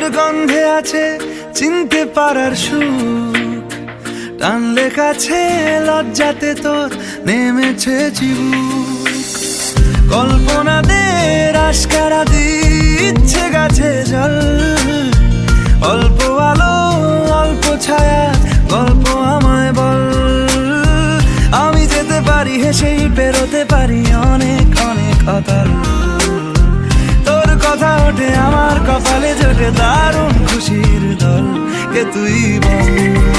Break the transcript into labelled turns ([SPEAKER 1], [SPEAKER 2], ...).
[SPEAKER 1] তোদের গন্ধে আছে চিনতে পারার সুখ, টানলে কাছে লজ্জাতে তোর নেমেছে চিবুক। কল্পনাদের আশকারা দিচ্ছে গাছে জল, অল্প আলো অল্প ছায়া গল্প আমায় বল। আমি যেতে পারি হেসেই পেরোতে পারি অনেক অনেক অতল। তোর কথা ওঠে আমার কপালে জোটে দারুণ খুশির দল। কে তুই বল?